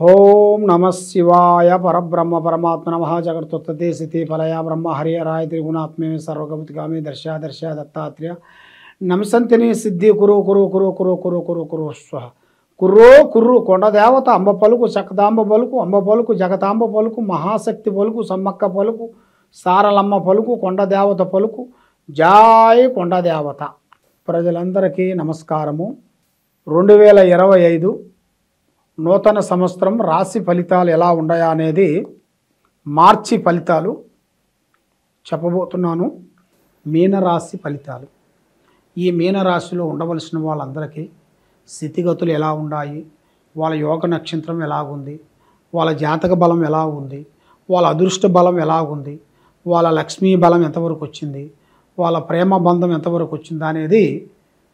ఓం నమ శివాయ పరబ్రహ్మ పరమాత్మ నమః జగత్తుత్పత్తి స్థితి ఫలయ బ్రహ్మ హరిహరాయ త్రిగుణాత్మే సర్వగమతిగామి దర్శ దత్తాత్రేయ నమసంతిని సిద్ధి కురు కురు కురు కురు కురు కురు కురు స్వ కుర్రో కుర్రు కొండదేవత అంబ పలుకు చక్కదాంబ పలుకు అంబ పలుకు జగతాంబ పలుకు మహాశక్తి పలుకు సమ్మక్క పలుకు సారలమ్మ పలుకు కొండదేవత పలుకు జాయ్ కొండదేవత. ప్రజలందరికీ నమస్కారము. 2025 నూతన సంవత్సరం రాశి ఫలితాలు ఎలా ఉన్నాయా అనేది మార్చి ఫలితాలు చెప్పబోతున్నాను. మీనరాశి ఫలితాలు. ఈ మీనరాశిలో ఉండవలసిన వాళ్ళందరికీ స్థితిగతులు ఎలా ఉన్నాయి, వాళ్ళ యోగ నక్షత్రం ఎలాగుంది, వాళ్ళ జాతక బలం ఎలా ఉంది, వాళ్ళ అదృష్ట బలం ఎలాగుంది, వాళ్ళ లక్ష్మీ బలం ఎంతవరకు వచ్చింది, వాళ్ళ ప్రేమ బంధం ఎంతవరకు వచ్చింది అనేది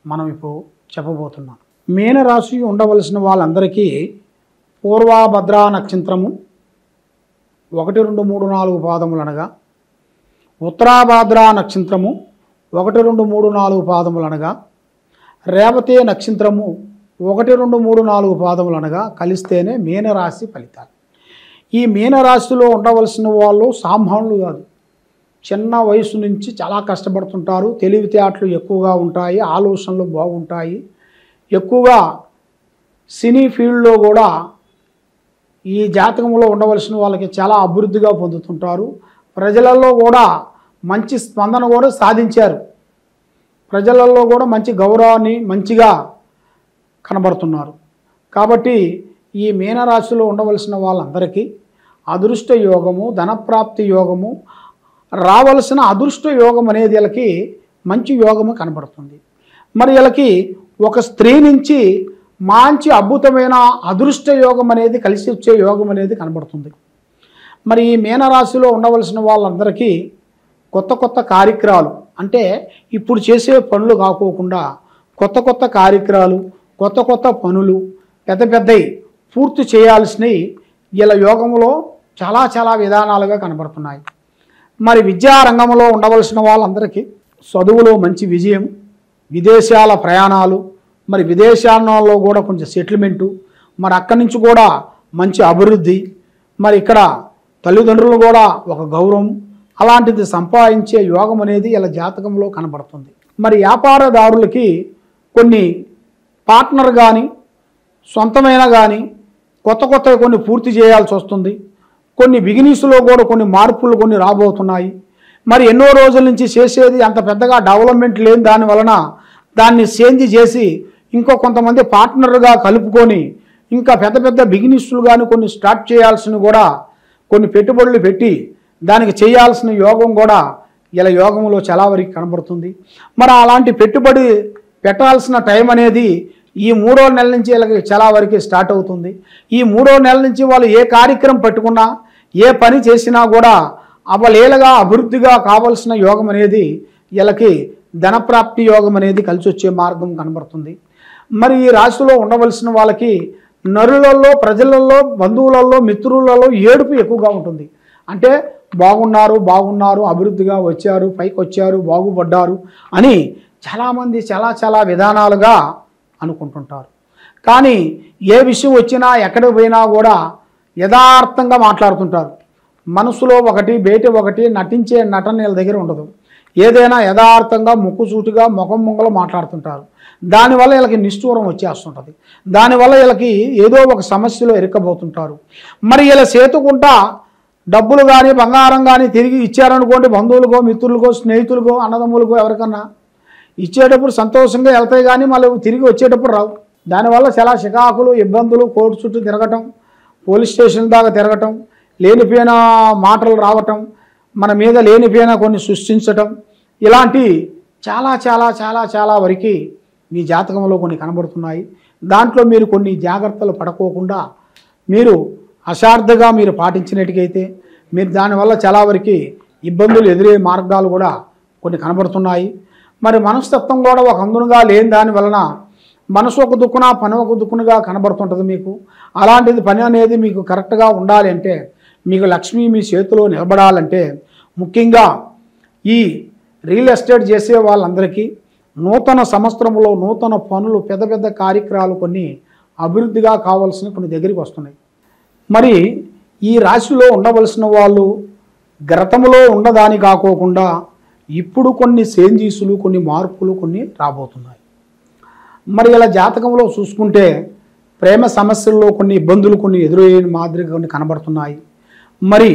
మనం ఇప్పుడు చెప్పబోతున్నాం. మీనరాశి ఉండవలసిన వాళ్ళందరికీ పూర్వభద్రా నక్షత్రము 1, 2, 3, 4 పాదములు అనగా, ఉత్తరాభద్రా నక్షత్రము 1, 2, 3, 4 పాదములు అనగా, రేవతి నక్షత్రము 1, 2, 3, 4 పాదములు అనగా కలిస్తేనే మీనరాశి ఫలితాలు. ఈ మీనరాశిలో ఉండవలసిన వాళ్ళు సామాన్యులు కాదు. చిన్న వయసు నుంచి చాలా కష్టపడుతుంటారు. తెలివితేటలు ఎక్కువగా ఉంటాయి, ఆలోచనలు బాగుంటాయి. ఎక్కువగా సినీ ఫీల్డ్లో కూడా ఈ జాతకంలో ఉండవలసిన వాళ్ళకి చాలా అభివృద్ధిగా పొందుతుంటారు. ప్రజలలో కూడా మంచి స్పందన కూడా సాధించారు. ప్రజలలో కూడా మంచి గౌరవాన్ని మంచిగా కనబడుతున్నారు. కాబట్టి ఈ మీనరాశిలో ఉండవలసిన వాళ్ళందరికీ అదృష్ట యోగము, ధనప్రాప్తి యోగము, రావలసిన అదృష్ట యోగం అనేది వీళ్ళకి మంచి యోగము కనబడుతుంది. మరి వీళ్ళకి ఒక స్త్రీ నుంచి మంచి అద్భుతమైన అదృష్ట యోగం అనేది కలిసి వచ్చే యోగం అనేది కనబడుతుంది. మరి ఈ మీనరాశిలో ఉండవలసిన వాళ్ళందరికీ కొత్త కొత్త కార్యక్రమాలు, అంటే ఇప్పుడు చేసే పనులు కాకోకుండా కొత్త కొత్త కార్యక్రమాలు, కొత్త కొత్త పనులు, పెద్ద పెద్దవి పూర్తి చేయాల్సినవి వీళ్ళ యోగంలో చాలా చాలా విధానాలుగా కనబడుతున్నాయి. మరి విద్యారంగంలో ఉండవలసిన వాళ్ళందరికీ చదువులో మంచి విజయం, విదేశాల ప్రయాణాలు, మరి విదేశాల్లో కూడా కొంచెం సెటిల్మెంటు, మరి అక్కడి నుంచి కూడా మంచి అభివృద్ధి, మరి ఇక్కడ తల్లిదండ్రులు కూడా ఒక గౌరవం అలాంటిది సంపాదించే యోగం అనేది ఇలా జాతకంలో కనబడుతుంది. మరి వ్యాపారదారులకి కొన్ని పార్ట్నర్ కానీ సొంతమైన కానీ కొత్త కొత్త కొన్ని పూర్తి చేయాల్సి వస్తుంది. కొన్ని బిగినెస్లో కూడా కొన్ని మార్పులు కొన్ని రాబోతున్నాయి. మరి ఎన్నో రోజుల నుంచి చేసేది అంత పెద్దగా డెవలప్మెంట్ లేని దాని వలన దాన్ని చేంజ్ చేసి ఇంకో కొంతమంది పార్ట్నర్గా కలుపుకొని ఇంకా పెద్ద పెద్ద బిగినెస్లు కానీ కొన్ని స్టార్ట్ చేయాల్సిన కూడా కొన్ని పెట్టుబడులు పెట్టి దానికి చేయాల్సిన యోగం కూడా ఇలా యోగంలో చాలా వరకు కనబడుతుంది. మరి అలాంటి పెట్టుబడి పెట్టాల్సిన టైం అనేది ఈ 3వ నెల నుంచి వీళ్ళకి చాలా వరకు స్టార్ట్ అవుతుంది. ఈ 3వ నెల నుంచి వాళ్ళు ఏ కార్యక్రమం పెట్టుకున్నా, ఏ పని చేసినా కూడా అవలీలగా అభివృద్ధిగా కావాల్సిన యోగం అనేది వీళ్ళకి ధనప్రాప్తి యోగం అనేది కలిసి వచ్చే మార్గం కనబడుతుంది. మరి ఈ రాశిలో ఉండవలసిన వాళ్ళకి నరులలో, ప్రజలలో, బంధువులలో, మిత్రులలో ఏడుపు ఎక్కువగా ఉంటుంది. అంటే బాగున్నారు బాగున్నారు, అభివృద్ధిగా వచ్చారు, పైకి వచ్చారు, బాగుపడ్డారు అని చాలామంది చాలా చాలా విధానాలుగా అనుకుంటుంటారు. కానీ ఏ విషయం వచ్చినా ఎక్కడికి పోయినా కూడా యథార్థంగా మాట్లాడుతుంటారు. మనసులో ఒకటి బయట ఒకటి, నటించే నటన వీళ్ళ దగ్గర ఉండదు. ఏదైనా యథార్థంగా ముక్కుసూటిగా ముఖం ముంగలు మాట్లాడుతుంటారు. దానివల్ల వీళ్ళకి నిష్ఠూరం వచ్చేస్తుంటుంది. దానివల్ల వీళ్ళకి ఏదో ఒక సమస్యలో ఇరుక్కబోతుంటారు. మరి వీళ్ళ చేతుకుంటా డబ్బులు కానీ బంగారం కానీ తిరిగి ఇచ్చారనుకోండి, బంధువులకో, మిత్రులకో, స్నేహితులకో, అన్నదమ్ములకో ఎవరికన్నా ఇచ్చేటప్పుడు సంతోషంగా వెళ్తాయి, కానీ మళ్ళీ తిరిగి వచ్చేటప్పుడు రావు. దానివల్ల చాలా చికాకులు, ఇబ్బందులు, కోర్టు చుట్టూ తిరగటం, పోలీస్ స్టేషన్ దాకా తిరగటం, లేనిపోయిన మాటలు రావటం, మన మీద లేనిపోయిన కొన్ని సృష్టించటం, ఇలాంటి చాలా చాలా చాలా చాలా వరకు మీ జాతకంలో కొన్ని కనబడుతున్నాయి. దాంట్లో మీరు కొన్ని జాగ్రత్తలు పడుకోకుండా మీరు అశార్థగా మీరు పాటించినట్టుకైతే మీరు దానివల్ల చాలా వరకు ఇబ్బందులు ఎదురే మార్గాలు కూడా కొన్ని కనబడుతున్నాయి. మరి మనస్తత్వం కూడా ఒక అందునుగా లేని దాని వలన మనసు ఒక దుక్కున పని ఒక దుక్కునగా కనబడుతుంటుంది మీకు. అలాంటిది పని అనేది మీకు కరెక్ట్గా ఉండాలి అంటే, మీకు లక్ష్మి మీ చేతిలో నిలబడాలంటే ముఖ్యంగా ఈ రియల్ ఎస్టేట్ చేసే వాళ్ళందరికీ నూతన సంవత్సరంలో నూతన పనులు, పెద్ద పెద్ద కార్యక్రమాలు కొన్ని అభివృద్ధిగా కావాల్సిన కొన్ని దగ్గరికి వస్తున్నాయి. మరి ఈ రాశిలో ఉండవలసిన వాళ్ళు గతంలో ఉన్నదాని కాకోకుండా ఇప్పుడు కొన్ని చేంజెస్లు, కొన్ని మార్పులు కొన్ని రాబోతున్నాయి. మరి ఇలా జాతకంలో చూసుకుంటే ప్రేమ సమస్యల్లో కొన్ని ఇబ్బందులు కొన్ని ఎదురయ్యే మాదిరిగా కొన్ని కనబడుతున్నాయి. మరి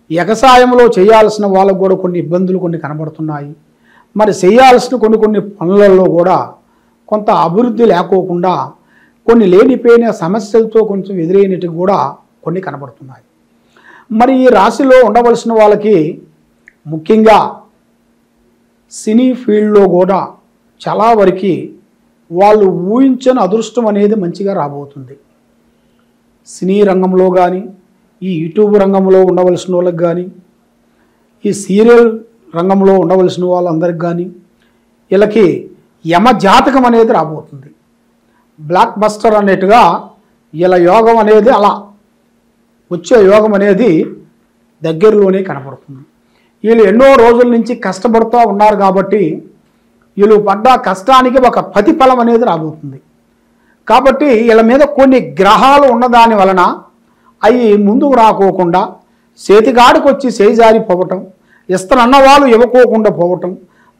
వ్యవసాయంలో చేయాల్సిన వాళ్ళకు కూడా కొన్ని ఇబ్బందులు కొన్ని కనబడుతున్నాయి. మరి చేయాల్సిన కొన్ని పనులలో కూడా కొంత అభివృద్ధి లేకోకుండా కొన్ని లేనిపోయిన సమస్యలతో కొంచెం ఎదురైనట్టు కూడా కొన్ని కనబడుతున్నాయి. మరి ఈ రాశిలో ఉండవలసిన వాళ్ళకి ముఖ్యంగా సినీ ఫీల్డ్లో కూడా చాలా వరకు వాళ్ళు ఊహించని అదృష్టం అనేది మంచిగా రాబోతుంది. సినీ రంగంలో కానీ, ఈ యూట్యూబ్ రంగంలో ఉండవలసిన వాళ్ళకి కానీ, ఈ సీరియల్ రంగంలో ఉండవలసిన వాళ్ళందరికి కానీ వీళ్ళకి యమ జాతకం అనేది రాబోతుంది. బ్లాక్ బస్టర్ అన్నట్టుగా వీళ్ళ యోగం అనేది అలా వచ్చే యోగం అనేది దగ్గరలోనే కనపడుతుంది. వీళ్ళు ఎన్నో రోజుల నుంచి కష్టపడుతూ ఉన్నారు కాబట్టి వీళ్ళు పడ్డ కష్టానికి ఒక ప్రతిఫలం అనేది రాబోతుంది. కాబట్టి వీళ్ళ మీద కొన్ని గ్రహాలు ఉన్నదాని వలన అవి ముందుకు రాకోకుండా చేతిగాడికి వచ్చి చేజారిపోవటం, ఇస్తానన్న వాళ్ళు ఇవ్వకోకుండా పోవటం,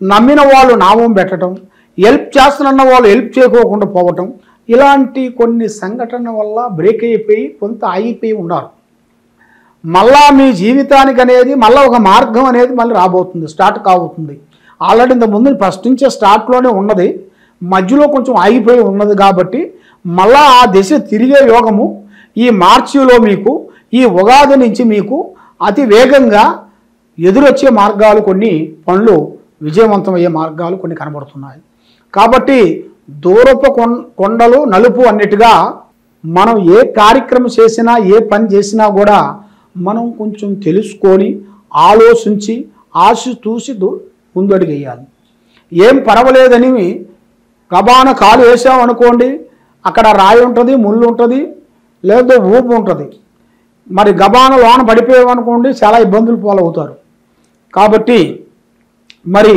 నమ్మిన వాళ్ళు నామం పెట్టడం, హెల్ప్ చేస్తున్న వాళ్ళు హెల్ప్ చేయకోకుండా పోవటం, ఇలాంటి కొన్ని సంఘటన వల్ల బ్రేక్ అయిపోయి కొంత ఆగిపోయి ఉన్నారు. మళ్ళా మీ జీవితానికి అనేది మళ్ళీ ఒక మార్గం అనేది మళ్ళీ రాబోతుంది, స్టార్ట్ కాబోతుంది. ఆల్రెడీ ఇంత ముందు ఫస్ట్ నుంచే స్టార్ట్లోనే ఉన్నది, మధ్యలో కొంచెం ఆగిపోయి ఉన్నది. కాబట్టి మళ్ళా ఆ దిశ తిరిగే యోగము ఈ మార్చిలో మీకు, ఈ ఉగాది నుంచి మీకు అతి వేగంగా ఎదురొచ్చే మార్గాలు, కొన్ని పనులు విజయవంతమయ్యే మార్గాలు కొన్ని కనబడుతున్నాయి. కాబట్టి దూరపు కొండలు నలుపు అన్నట్టుగా మనం ఏ కార్యక్రమం చేసినా, ఏ పని చేసినా కూడా మనం కొంచెం తెలుసుకొని ఆలోచించి ఆశ చూసి ముందడుగు వేయాలి. ఏం పర్వాలేదని గబాన కాలు వేసామనుకోండి, అక్కడ రాయి ఉంటుంది, ముళ్ళు ఉంటుంది, లేదా ఊపు ఉంటుంది. మరి గబాన లోన పడిపోయామనుకోండి చాలా ఇబ్బందులు పాలవుతారు. కాబట్టి మరి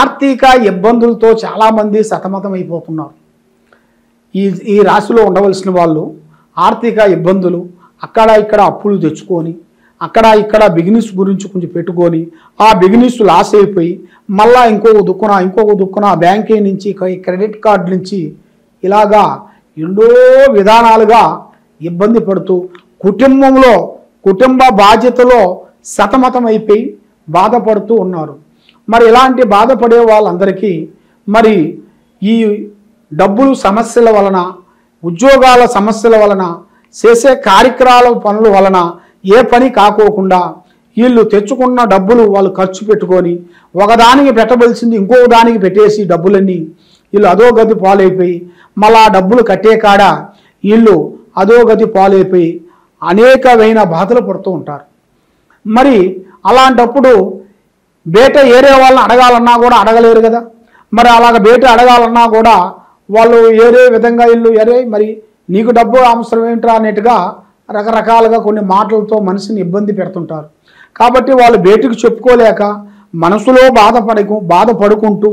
ఆర్థిక ఇబ్బందులతో చాలామంది సతమతం అయిపోతున్నారు. ఈ రాశిలో ఉండవలసిన వాళ్ళు ఆర్థిక ఇబ్బందులు, అక్కడ ఇక్కడ అప్పులు తెచ్చుకొని, అక్కడ ఇక్కడ బిజినెస్ గురించి కొంచెం పెట్టుకొని ఆ బిజినెస్ లాస్ అయిపోయి మళ్ళీ ఇంకొక దుక్కున బ్యాంకే నుంచి, క్రెడిట్ కార్డు నుంచి ఇలాగా ఎన్నో విధానాలుగా ఇబ్బంది పడుతూ కుటుంబ బాధ్యతలో సతమతం అయిపోయి బాధపడుతూ ఉన్నారు. మరి ఇలాంటి బాధపడే వాళ్ళందరికీ మరి ఈ డబ్బులు సమస్యల వలన, ఉద్యోగాల సమస్యల వలన, చేసే కార్యక్రమాల పనుల వలన ఏ పని కాకోకుండా వీళ్ళు తెచ్చుకున్న డబ్బులు వాళ్ళు ఖర్చు పెట్టుకొని ఒకదానికి పెట్టవలసింది ఇంకో దానికి పెట్టేసి డబ్బులన్నీ వీళ్ళు అధోగతి పాలైపోయి మళ్ళా డబ్బులు కట్టే కాడ వీళ్ళు అధోగతి పాలైపోయి అనేకమైన బాధలు పడుతూ ఉంటారు. మరి అలాంటప్పుడు బయట ఏరే వాళ్ళని అడగాలన్నా కూడా అడగలేరు కదా. మరి అలాగ బయట అడగాలన్నా కూడా వాళ్ళు ఏరే విధంగా వీళ్ళు మరి నీకు డబ్బు అవసరం ఏంట్రా అన్నట్టుగా రకరకాలుగా కొన్ని మాటలతో మనిషిని ఇబ్బంది పెడుతుంటారు. కాబట్టి వాళ్ళు బయటకు చెప్పుకోలేక మనసులో బాధపడుకుంటూ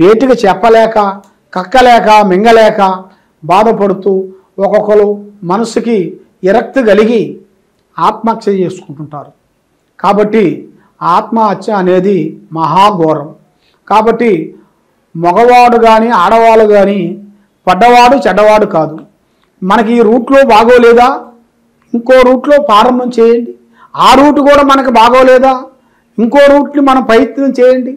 బయటకు చెప్పలేక, కక్కలేక, మింగలేక బాధపడుతూ ఒక్కొక్కరు మనసుకి విరక్తి కలిగి ఆత్మహత్య చేసుకుంటుంటారు. కాబట్టి ఆత్మహత్య అనేది మహాఘోరం. కాబట్టి మగవాడు కానీ ఆడవాళ్ళు కానీ పడ్డవాడు చెడ్డవాడు కాదు. మనకి ఈ రూట్లో బాగోలేదా, ఇంకో రూట్లో ప్రారంభం చేయండి. ఆ రూట్ కూడా మనకు బాగోలేదా, ఇంకో రూట్ని మనం ప్రయత్నం చేయండి.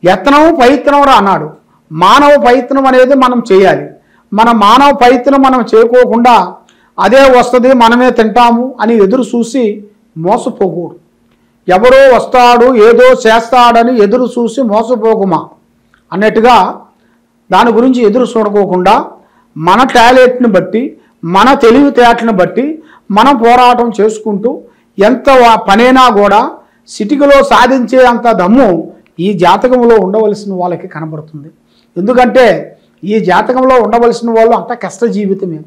యత్నము ప్రయత్నం రా అన్నాడు. మానవ ప్రయత్నం అనేది మనం చేయాలి. మన మానవ ప్రయత్నం మనం చేయకోకుండా అదే వస్తుంది మనమే తింటాము అని ఎదురు చూసి మోసపోకూడదు. ఎవరో వస్తాడు ఏదో చేస్తాడని ఎదురు చూసి మోసపోకుమా అన్నట్టుగా దాని గురించి ఎదురు చూడకోకుండా మన టాలెంట్ని బట్టి, మన తెలివితేటలను బట్టి మనం పోరాటం చేసుకుంటూ ఎంత పనైనా కూడా సిటీలో సాధించే అంత దమ్ము ఈ జాతకంలో ఉండవలసిన వాళ్ళకి కనబడుతుంది. ఎందుకంటే ఈ జాతకంలో ఉండవలసిన వాళ్ళు అంత కష్ట జీవితమే.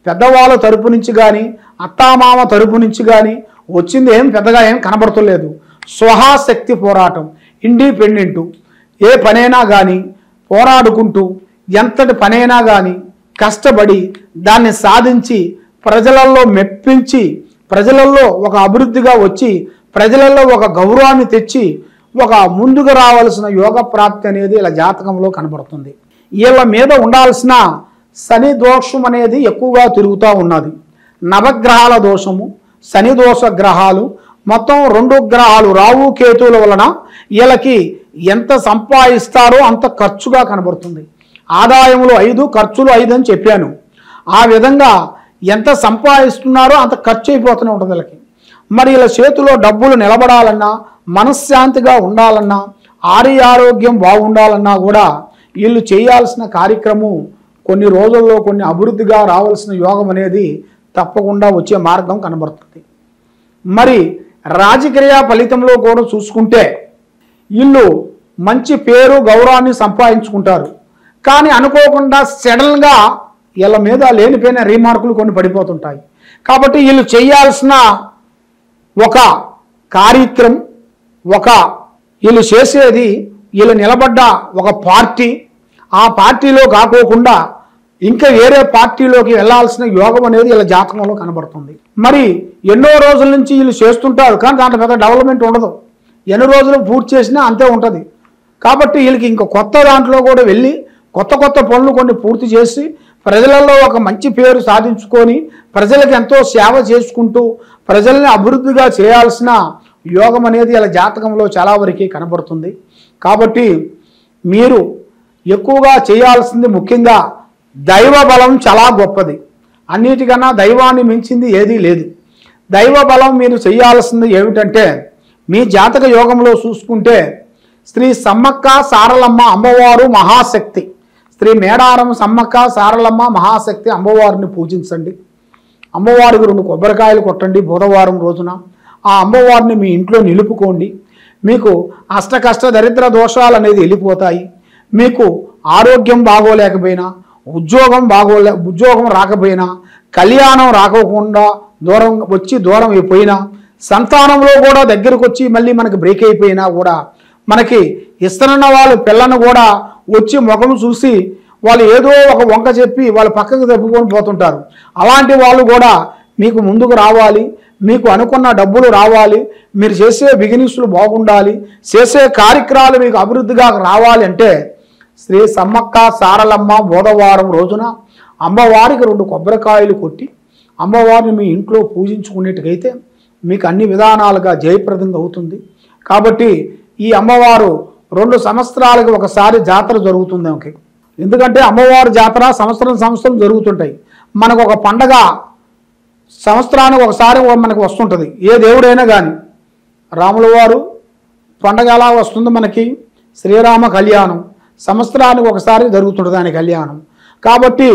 పెద్దవాళ్ళ తరపు నుంచి కానీ, అత్తామామ తరపు నుంచి కానీ వచ్చింది పెద్దగా ఏం కనబడతలేదు. స్వహాశక్తి పోరాటం, ఇండిపెండెంటు, ఏ పనైనా కానీ పోరాడుకుంటూ ఎంతటి పనైనా కానీ కష్టపడి దాన్ని సాధించి ప్రజలలో మెప్పించి ప్రజలలో ఒక అభివృద్ధిగా వచ్చి ప్రజలలో ఒక గౌరవాన్ని తెచ్చి ఒక ముందుకు రావాల్సిన యోగ ప్రాప్తి అనేది ఇలా జాతకంలో కనబడుతుంది. వీళ్ళ మీద ఉండాల్సిన శని దోషం అనేది ఎక్కువగా తిరుగుతూ ఉన్నది. నవగ్రహాల దోషము, శని దోష గ్రహాలు, మొత్తం 2 గ్రహాలు రాహు కేతువుల వలన వీళ్ళకి ఎంత సంపాదిస్తారో అంత ఖర్చుగా కనబడుతుంది. ఆదాయములు 5, ఖర్చులు 5 అని చెప్పాను. ఆ విధంగా ఎంత సంపాదిస్తున్నారో అంత ఖర్చు అయిపోతూనే ఉంటుంది వీళ్ళకి. మరి వీళ్ళ చేతిలో డబ్బులు నిలబడాలన్నా, మనశ్శాంతిగా ఉండాలన్నా, ఆరోగ్యం బాగుండాలన్నా కూడా వీళ్ళు చేయాల్సిన కార్యక్రమం కొన్ని రోజుల్లో కొన్ని అభివృద్ధిగా రావాల్సిన యోగం అనేది తప్పకుండా వచ్చే మార్గం కనబడుతుంది. మరి రాజకీయ ఫలితంలో కూడా చూసుకుంటే వీళ్ళు మంచి పేరు గౌరవాన్ని సంపాదించుకుంటారు. కానీ అనుకోకుండా సడన్గా వీళ్ళ మీద లేనిపోయిన రీమార్కులు కొన్ని పడిపోతుంటాయి. కాబట్టి వీళ్ళు చేయాల్సిన ఒక కార్యక్రమం, వీళ్ళు చేసేది, వీళ్ళు నిలబడ్డ ఒక పార్టీ, ఆ పార్టీలో కాకోకుండా ఇంకా వేరే పార్టీలోకి వెళ్లాల్సిన యోగం అనేది వీళ్ళ జాతకంలో కనబడుతుంది. మరి ఎన్నో రోజుల నుంచి వీళ్ళు చేస్తుంటారు, కానీ దాంట్లో పెద్ద డెవలప్మెంట్ ఉండదు. ఎన్ని రోజులు పూర్తి చేసినా అంతే ఉంటుంది. కాబట్టి వీళ్ళకి ఇంకా కొత్త దాంట్లో కూడా వెళ్ళి కొత్త పనులు కొన్ని పూర్తి చేసి ప్రజలలో ఒక మంచి పేరు సాధించుకొని ప్రజలకు ఎంతో సేవ చేసుకుంటూ ప్రజల్ని అభివృద్ధిగా చేయాల్సిన యోగం అనేది వీళ్ళ జాతకంలో చాలా వరకు కనబడుతుంది. కాబట్టి మీరు ఎక్కువగా చేయాల్సింది ముఖ్యంగా దైవ బలం చాలా గొప్పది. అన్నిటికన్నా దైవాన్ని మించింది ఏదీ లేదు. దైవ బలం మీరు చేయాల్సింది ఏమిటంటే, మీ జాతక యోగంలో చూసుకుంటే శ్రీ సమ్మక్క సారలమ్మ అమ్మవారు మహాశక్తి, శ్రీ మేడారం సమ్మక్క సారలమ్మ మహాశక్తి అమ్మవారిని పూజించండి. అమ్మవారికి 2 కొబ్బరికాయలు కొట్టండి బుధవారం రోజున. ఆ అమ్మవారిని మీ ఇంట్లో నిలుపుకోండి. మీకు అష్టకష్ట దరిద్ర దోషాలు అనేది వెళ్ళిపోతాయి. మీకు ఆరోగ్యం బాగోలేకపోయినా, ఉద్యోగం రాకపోయినా, కళ్యాణం రాకోకుండా దూరం అయిపోయినా, సంతానంలో కూడా దగ్గరకు వచ్చి మళ్ళీ మనకి బ్రేక్ అయిపోయినా కూడా మనకి ఇస్తున్న వాళ్ళు పిల్లను కూడా వచ్చి ముఖం చూసి వాళ్ళు ఏదో ఒక వంక చెప్పి వాళ్ళు పక్కకు తప్పుకొని పోతుంటారు. అలాంటి వాళ్ళు కూడా మీకు ముందుకు రావాలి, మీకు అనుకున్న డబ్బులు రావాలి, మీరు చేసే బిజినెస్లు బాగుండాలి, చేసే కార్యక్రమాలు మీకు అభివృద్ధిగా రావాలి అంటే శ్రీ సమ్మక్క సారలమ్మ బుధవారం రోజున అమ్మవారికి 2 కొబ్బరికాయలు కొట్టి అమ్మవారిని మీ ఇంట్లో పూజించుకునేట్టుకైతే మీకు అన్ని విధానాలుగా జయప్రదంగా అవుతుంది. కాబట్టి ఈ అమ్మవారు 2 సంవత్సరాలకు ఒకసారి జాతర జరుగుతుంది ఆమెకి. ఎందుకంటే అమ్మవారి జాతర సంవత్సరం జరుగుతుంటాయి. మనకు ఒక పండగ సంవత్సరానికి ఒకసారి మనకు వస్తుంటుంది. ఏ దేవుడైనా కానీ రాముల వారు పండగ ఎలా వస్తుంది మనకి, శ్రీరామ కళ్యాణం సంవత్సరానికి ఒకసారి జరుగుతుంటుంది ఆయన కళ్యాణం. కాబట్టి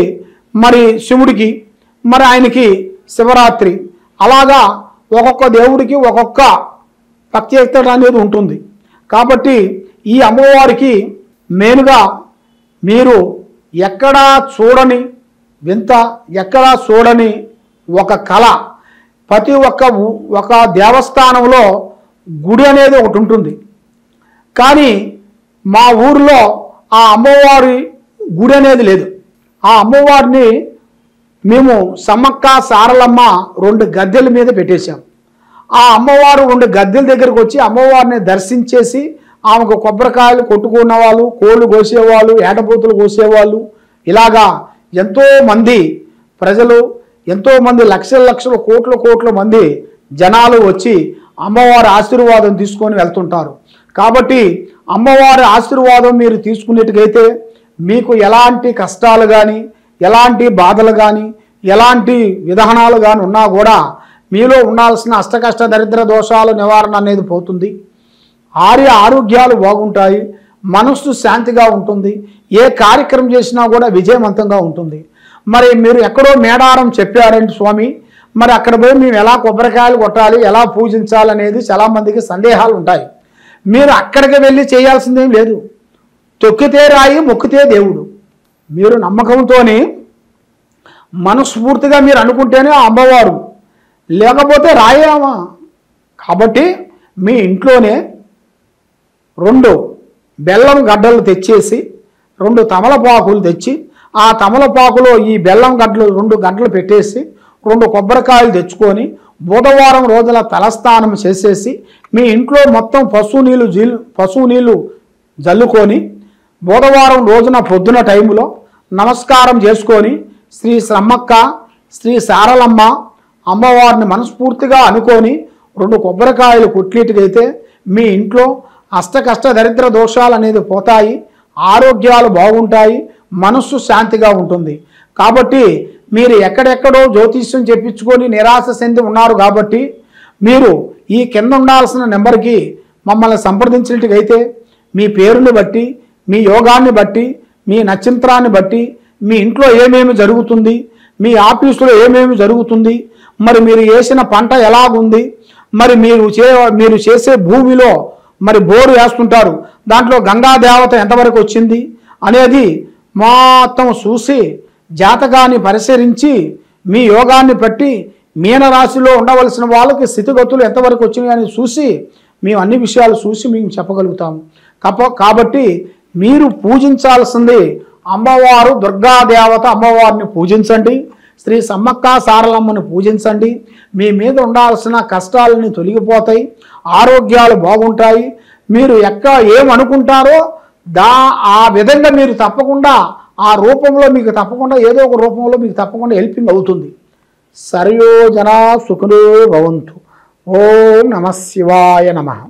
మరి శివుడికి మరి ఆయనకి శివరాత్రి, అలాగా ఒక్కొక్క దేవుడికి ఒక్కొక్క ప్రత్యేకత అనేది ఉంటుంది. కాబట్టి ఈ అమ్మవారికి మెయిన్గా మీరు ఎక్కడా చూడని వింత, ఎక్కడా చూడని ఒక కళ, ప్రతి ఒక్క దేవస్థానంలో గుడి అనేది ఒకటి ఉంటుంది. కానీ మా ఊరిలో ఆ అమ్మవారి గుడి అనేది లేదు. ఆ అమ్మవారిని మేము సమ్మక్క సారలమ్మ 2 గద్దెల మీద పెట్టేశాం. ఆ అమ్మవారు 2 గద్దెల దగ్గరకు వచ్చి అమ్మవారిని దర్శించేసి ఆమెకు కొబ్బరికాయలు కొట్టుకున్న వాళ్ళు, కోళ్ళు కోసేవాళ్ళు, ఏటపోతులు కోసేవాళ్ళు, ఇలాగా ఎంతోమంది ప్రజలు, ఎంతోమంది లక్షల కోట్ల మంది జనాలు వచ్చి అమ్మవారి ఆశీర్వాదం తీసుకొని వెళ్తుంటారు. కాబట్టి అమ్మవారి ఆశీర్వాదం మీరు తీసుకునేట్టుకైతే మీకు ఎలాంటి కష్టాలు కానీ, ఎలాంటి బాధలు కానీ, ఎలాంటి విధానాలు కానీ ఉన్నా కూడా మీలో ఉండాల్సిన అష్టకష్ట దరిద్ర దోషాల నివారణ అనేది పోతుంది. ఆరోగ్యాలు బాగుంటాయి, మనస్సు శాంతిగా ఉంటుంది, ఏ కార్యక్రమం చేసినా కూడా విజయవంతంగా ఉంటుంది. మరి మీరు ఎక్కడో మేడారం చెప్పారంటే స్వామి, మరి అక్కడ పోయి మేము ఎలా కొబ్బరికాయలు కొట్టాలి, ఎలా పూజించాలి అనేది చాలామందికి సందేహాలు ఉంటాయి. మీరు అక్కడికి వెళ్ళి చేయాల్సిందేం లేదు. తొక్కితే రాయి, మొక్కితే దేవుడు. మీరు నమ్మకంతో మనస్ఫూర్తిగా మీరు అనుకుంటేనే అమ్మవారు, లేకపోతే రాయేమా. కాబట్టి మీ ఇంట్లోనే 2 బెల్లం గడ్డలు తెచ్చేసి 2 తమలపాకులు తెచ్చి ఆ తమలపాకులో ఈ బెల్లం గడ్డలు 2 గంటలు పెట్టేసి 2 కొబ్బరికాయలు తెచ్చుకొని బుధవారం రోజుల తలస్నానం చేసేసి మీ ఇంట్లో మొత్తం పశువు నీళ్ళు జల్లుకొని బుధవారం రోజున పొద్దున టైంలో నమస్కారం చేసుకొని శ్రీ సమ్మక్క శ్రీ సారలమ్మ అమ్మవారిని మనస్ఫూర్తిగా అనుకొని 2 కొబ్బరికాయలు కొట్లేటికైతే మీ ఇంట్లో అష్టకష్ట దరిద్ర దోషాలు అనేది పోతాయి, ఆరోగ్యాలు బాగుంటాయి, మనస్సు శాంతిగా ఉంటుంది. కాబట్టి మీరు ఎక్కడెక్కడో జ్యోతిష్యం చెప్పించుకొని నిరాశ చెంది ఉన్నారు కాబట్టి మీరు ఈ కింద ఉండాల్సిన నెంబర్కి మమ్మల్ని సంప్రదించినట్టుగైతే మీ పేరుని బట్టి, మీ యోగాన్ని బట్టి, మీ నక్షత్రాన్ని బట్టి, మీ ఇంట్లో ఏమేమి జరుగుతుంది, మీ ఆఫీసులో ఏమేమి జరుగుతుంది, మరి మీరు వేసిన పంట ఎలాగుంది, మరి మీరు చేసే భూమిలో మరి బోరు వేస్తుంటారు, దాంట్లో గంగా దేవత ఎంతవరకు వచ్చింది అనేది మొత్తం చూసి జాతకాన్ని పరిశీలించి మీ యోగాన్ని బట్టి మీనరాశిలో ఉండవలసిన వాళ్ళకి స్థితిగతులు ఎంతవరకు వచ్చినాయి అని చూసి మేము అన్ని విషయాలు చూసి మేము చెప్పగలుగుతాము. కాబట్టి మీరు పూజించాల్సింది అమ్మవారు దుర్గాదేవత అమ్మవారిని పూజించండి, శ్రీ సమ్మక్క సారలమ్మని పూజించండి. మీ మీద ఉండాల్సిన కష్టాలని తొలగిపోతాయి, ఆరోగ్యాలు బాగుంటాయి. మీరు ఏమనుకుంటారో ఆ విధంగా మీరు తప్పకుండా ఆ రూపంలో మీకు తప్పకుండా ఏదో ఒక రూపంలో మీకు తప్పకుండా హెల్పింగ్ అవుతుంది. సర్వే జనా సుఖినో భవంతు. ఓం నమః శివాయ నమః.